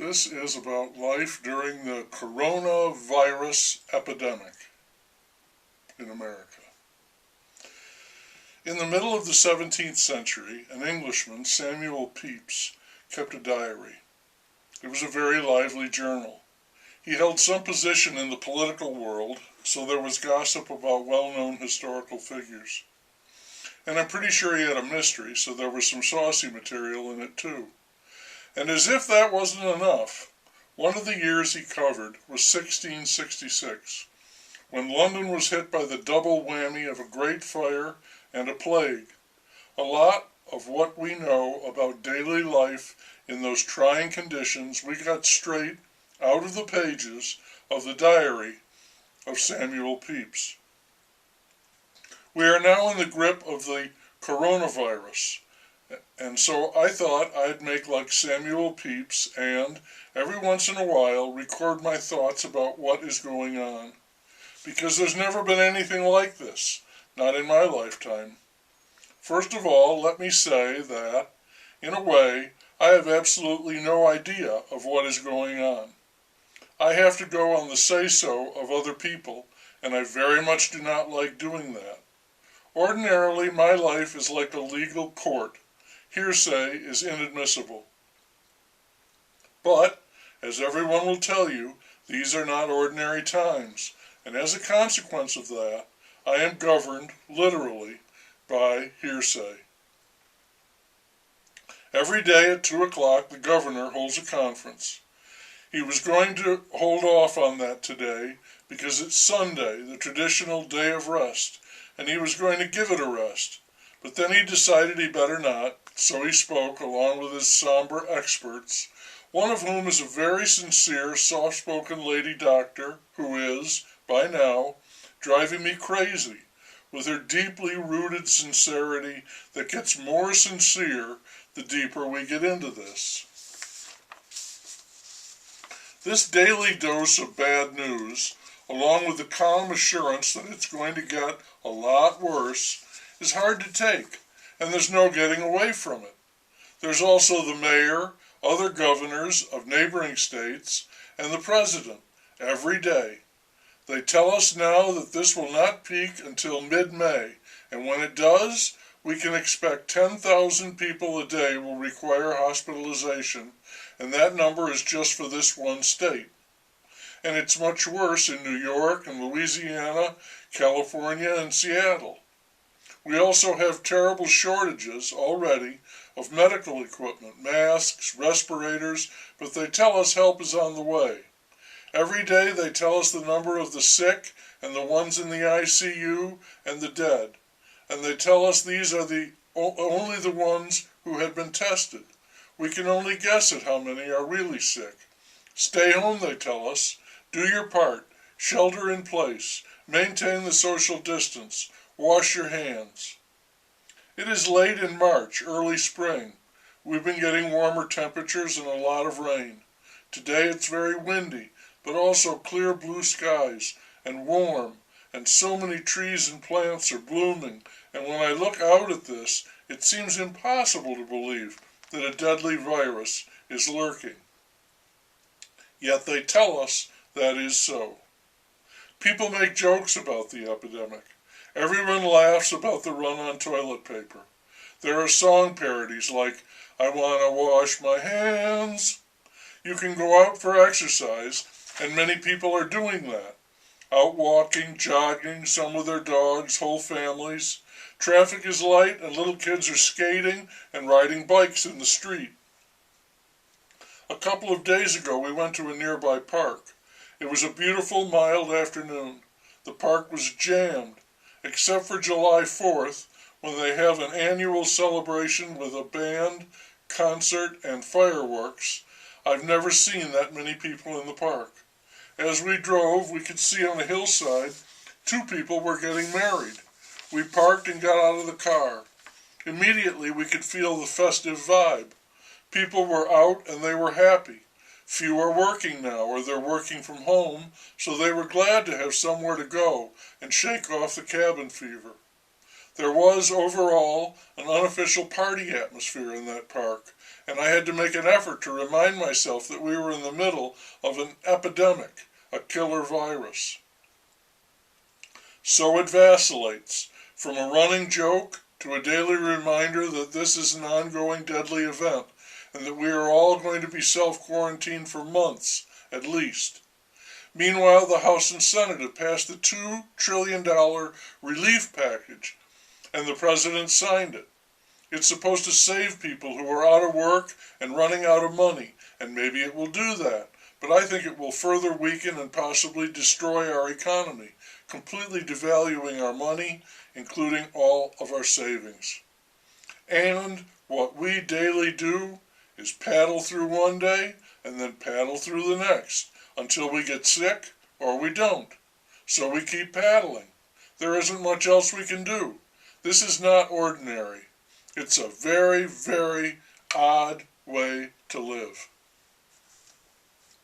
This is about life during the coronavirus epidemic in America. In the middle of the 17th century, an Englishman, Samuel Pepys, kept a diary. It was a very lively journal. He held some position in the political world, so there was gossip about well-known historical figures. And I'm pretty sure he had a mystery, so there was some saucy material in it too. And as if that wasn't enough, one of the years he covered was 1666, when London was hit by the double whammy of a great fire and a plague. A lot of what we know about daily life in those trying conditions we got straight out of the pages of the diary of Samuel Pepys. We are now in the grip of the coronavirus, and so I thought I'd make like Samuel Pepys and, every once in a while, record my thoughts about what is going on. Because there's never been anything like this, not in my lifetime. First of all, let me say that, in a way, I have absolutely no idea of what is going on. I have to go on the say-so of other people, and I very much do not like doing that. Ordinarily, my life is like a legal court. Hearsay is inadmissible. But, as everyone will tell you, these are not ordinary times, and as a consequence of that, I am governed, literally, by hearsay. Every day at 2 o'clock, the governor holds a conference. He was going to hold off on that today because it's Sunday, the traditional day of rest, and he was going to give it a rest. But then he decided he better not, so he spoke along with his somber experts, one of whom is a very sincere, soft-spoken lady doctor who is, by now, driving me crazy with her deeply rooted sincerity that gets more sincere the deeper we get into this. This daily dose of bad news, along with the calm assurance that it's going to get a lot worse, is hard to take, and there's no getting away from it. There's also the mayor, other governors of neighboring states, and the president, every day. They tell us now that this will not peak until mid-May, and when it does, we can expect 10,000 people a day will require hospitalization, and that number is just for this one state. And it's much worse in New York and Louisiana, California, and Seattle. We also have terrible shortages already of medical equipment, masks, respirators, but they tell us help is on the way. Every day they tell us the number of the sick and the ones in the ICU and the dead. And they tell us these are only the ones who had been tested. We can only guess at how many are really sick. Stay home, they tell us. Do your part. Shelter in place. Maintain the social distance. Wash your hands. It is late in March, early spring. We've been getting warmer temperatures and a lot of rain. Today it's very windy, but also clear blue skies and warm, and so many trees and plants are blooming, and when I look out at this, it seems impossible to believe that a deadly virus is lurking. Yet they tell us that is so. People make jokes about the epidemic. Everyone laughs about the run on toilet paper. There are song parodies like, "I wanna wash my hands." You can go out for exercise, and many people are doing that. Out walking, jogging, some with their dogs, whole families. Traffic is light and little kids are skating and riding bikes in the street. A couple of days ago we went to a nearby park. It was a beautiful, mild afternoon. The park was jammed, except for July 4th, when they have an annual celebration with a band, concert, and fireworks. I've never seen that many people in the park. As we drove, we could see on the hillside 2 people were getting married. We parked and got out of the car. Immediately we could feel the festive vibe. People were out and they were happy. Few are working now, or they're working from home, so they were glad to have somewhere to go and shake off the cabin fever. There was, overall, an unofficial party atmosphere in that park, and I had to make an effort to remind myself that we were in the middle of an epidemic, a killer virus. So it vacillates, from a running joke to a daily reminder that this is an ongoing deadly event, and that we are all going to be self-quarantined for months, at least. Meanwhile, the House and Senate have passed the $2 trillion relief package, and the President signed it. It's supposed to save people who are out of work and running out of money, and maybe it will do that, but I think it will further weaken and possibly destroy our economy, completely devaluing our money, including all of our savings. And what we daily do is paddle through one day and then paddle through the next until we get sick or we don't. So we keep paddling. There isn't much else we can do. This is not ordinary. It's a very, very odd way to live.